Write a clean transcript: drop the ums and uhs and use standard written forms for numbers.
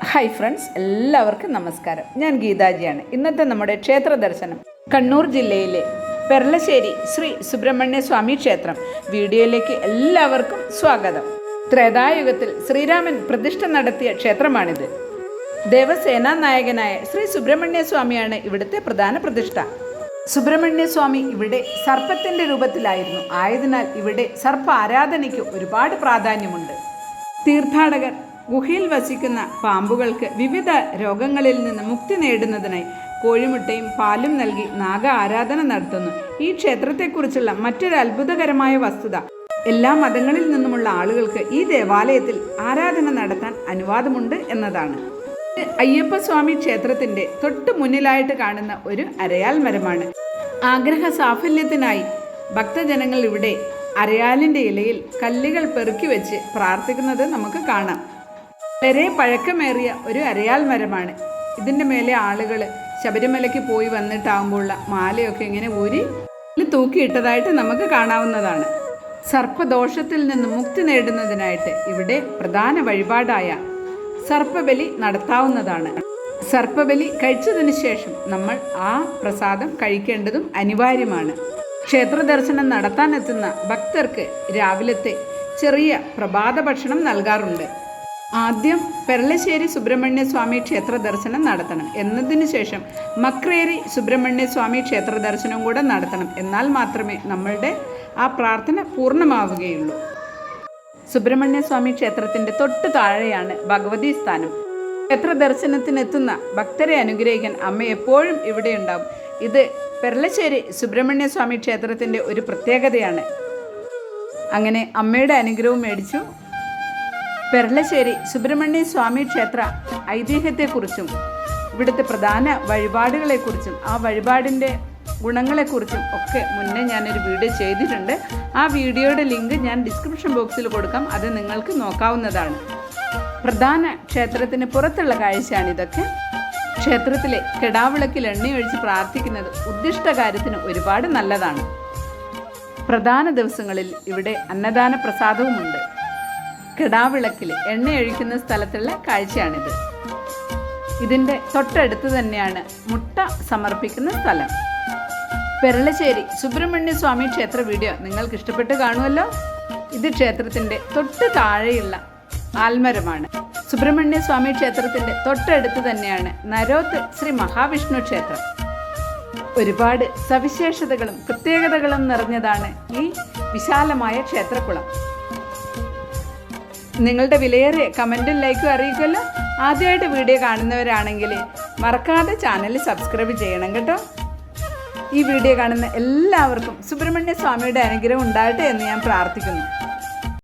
Hi friends, എല്ലാവർക്കും നമസ്കാരം. ഞാൻ ഗീതാജിയാണ്. ഇന്നത്തെ നമ്മുടെ ക്ഷേത്ര ദർശനം കണ്ണൂർ ജില്ലയിലെ പെർളശ്ശേരി ശ്രീ സുബ്രഹ്മണ്യ സ്വാമി ക്ഷേത്രം. വീഡിയോയിലേക്ക് എല്ലാവർക്കും സ്വാഗതം. ത്രേതായുഗത്തിൽ ശ്രീരാമൻ പ്രതിഷ്ഠ നടത്തിയ ക്ഷേത്രമാണിത്. ദേവസേനാ നായകനായ ശ്രീ സുബ്രഹ്മണ്യ സ്വാമിയാണ് ഇവിടുത്തെ പ്രധാന പ്രതിഷ്ഠ. സുബ്രഹ്മണ്യ സ്വാമി ഇവിടെ സർപ്പത്തിൻ്റെ രൂപത്തിലായിരുന്നു. ആയതിനാൽ ഇവിടെ സർപ്പ ആരാധനയ്ക്ക് ഒരുപാട് പ്രാധാന്യമുണ്ട്. തീർത്ഥാടകർ ഗുഹയിൽ വസിക്കുന്ന പാമ്പുകൾക്ക് വിവിധ രോഗങ്ങളിൽ നിന്ന് മുക്തി നേടുന്നതിനായി കോഴിമുട്ടയും പാലും നൽകി നാഗ ആരാധന നടത്തുന്നു. ഈ ക്ഷേത്രത്തെക്കുറിച്ചുള്ള മറ്റൊരു അത്ഭുതകരമായ വസ്തുത, എല്ലാ മതങ്ങളിൽ നിന്നുമുള്ള ആളുകൾക്ക് ഈ ദേവാലയത്തിൽ ആരാധന നടത്താൻ അനുവാദമുണ്ട് എന്നതാണ്. അയ്യപ്പസ്വാമി ക്ഷേത്രത്തിൻ്റെ തൊട്ടു മുന്നിലായിട്ട് കാണുന്ന ഒരു അരയാൽ മരമാണ്. ആഗ്രഹ സാഫല്യത്തിനായി ഭക്തജനങ്ങൾ ഇവിടെ അരയാലിൻ്റെ ഇലയിൽ കല്ലുകൾ പെറുക്കി വെച്ച് പ്രാർത്ഥിക്കുന്നത് നമുക്ക് കാണാം. വളരെ പഴക്കമേറിയ ഒരു അരയാൽ മരമാണ്. ഇതിൻ്റെ മേലെ ആളുകൾ ശബരിമലയ്ക്ക് പോയി വന്നിട്ടാകുമ്പോഴുള്ള മാലയൊക്കെ ഇങ്ങനെ ഊരി തൂക്കിയിട്ടതായിട്ട് നമുക്ക് കാണാവുന്നതാണ്. സർപ്പദോഷത്തിൽ നിന്ന് മുക്തി നേടുന്നതിനായിട്ട് ഇവിടെ പ്രധാന വഴിപാടായ സർപ്പബലി നടത്താവുന്നതാണ്. സർപ്പബലി കഴിച്ചതിന് ശേഷം നമ്മൾ ആ പ്രസാദം കഴിക്കേണ്ടതും അനിവാര്യമാണ്. ക്ഷേത്ര ദർശനം നടത്താനെത്തുന്ന ഭക്തർക്ക് രാവിലത്തെ ചെറിയ പ്രഭാത ഭക്ഷണം നൽകാറുണ്ട്. ആദ്യം പെർളശ്ശേരി സുബ്രഹ്മണ്യ സ്വാമി ക്ഷേത്ര ദർശനം നടത്തണം. എന്നതിന് ശേഷം മക്രേരി സുബ്രഹ്മണ്യ സ്വാമി ക്ഷേത്ര ദർശനം കൂടെ നടത്തണം. എന്നാൽ മാത്രമേ നമ്മളുടെ ആ പ്രാർത്ഥന പൂർണ്ണമാവുകയുള്ളൂ. സുബ്രഹ്മണ്യ സ്വാമി ക്ഷേത്രത്തിൻ്റെ തൊട്ട് താഴെയാണ് ഭഗവതി സ്ഥാനം. ക്ഷേത്ര ദർശനത്തിനെത്തുന്ന ഭക്തരെ അനുഗ്രഹിക്കാൻ അമ്മ എപ്പോഴും ഇവിടെ ഉണ്ടാവും. ഇത് പെർളശ്ശേരി സുബ്രഹ്മണ്യ സ്വാമി ക്ഷേത്രത്തിൻ്റെ ഒരു പ്രത്യേകതയാണ്. അങ്ങനെ അമ്മയുടെ അനുഗ്രഹവും മേടിച്ചു പെർളശ്ശേരി സുബ്രഹ്മണ്യ സ്വാമി ക്ഷേത്ര ഐതിഹ്യത്തെക്കുറിച്ചും ഇവിടുത്തെ പ്രധാന വഴിപാടുകളെക്കുറിച്ചും ആ വഴിപാടിൻ്റെ ഗുണങ്ങളെക്കുറിച്ചും ഒക്കെ മുന്നേ ഞാനൊരു വീഡിയോ ചെയ്തിട്ടുണ്ട്. ആ വീഡിയോയുടെ ലിങ്ക് ഞാൻ ഡിസ്ക്രിപ്ഷൻ ബോക്സിൽ കൊടുക്കാം. അത് നിങ്ങൾക്ക് നോക്കാവുന്നതാണ്. പ്രധാന ക്ഷേത്രത്തിന് പുറത്തുള്ള കാഴ്ചയാണിതൊക്കെ. ക്ഷേത്രത്തിലെ കെടാവിളക്കിൽ എണ്ണയൊഴിച്ച് പ്രാർത്ഥിക്കുന്നത് ഉദ്ദിഷ്ട കാര്യത്തിന് ഒരുപാട് നല്ലതാണ്. പ്രധാന ദിവസങ്ങളിൽ ഇവിടെ അന്നദാന പ്രസാദവുമുണ്ട്. കെടാവിളക്കിൽ എണ്ണയൊഴിക്കുന്ന സ്ഥലത്തുള്ള കാഴ്ചയാണിത്. ഇതിൻ്റെ തൊട്ടടുത്ത് തന്നെയാണ് മുട്ട സമർപ്പിക്കുന്ന സ്ഥലം. പെർളശ്ശേരി സുബ്രഹ്മണ്യ സ്വാമി ക്ഷേത്ര വീഡിയോ നിങ്ങൾക്ക് ഇഷ്ടപ്പെട്ട് കാണുമല്ലോ. ഇത് ക്ഷേത്രത്തിൻ്റെ തൊട്ട് താഴെയുള്ള ആൽമരമാണ്. സുബ്രഹ്മണ്യ സ്വാമി ക്ഷേത്രത്തിൻ്റെ തൊട്ടടുത്ത് തന്നെയാണ് നരോത്ത് ശ്രീ മഹാവിഷ്ണു ക്ഷേത്രം. ഒരുപാട് സവിശേഷതകളും പ്രത്യേകതകളും നിറഞ്ഞതാണ് ഈ വിശാലമായ ക്ഷേത്രക്കുളം. നിങ്ങളുടെ വിലയേറിയ കമൻറ്റും ലൈക്കും അറിയിക്കുമല്ലോ. ആദ്യമായിട്ട് വീഡിയോ കാണുന്നവരാണെങ്കിൽ മറക്കാതെ ചാനൽ സബ്സ്ക്രൈബ് ചെയ്യണം കേട്ടോ. ഈ വീഡിയോ കാണുന്ന എല്ലാവർക്കും സുബ്രഹ്മണ്യ സ്വാമിയുടെ അനുഗ്രഹം ഉണ്ടാകട്ടെ എന്ന് ഞാൻ പ്രാർത്ഥിക്കുന്നു.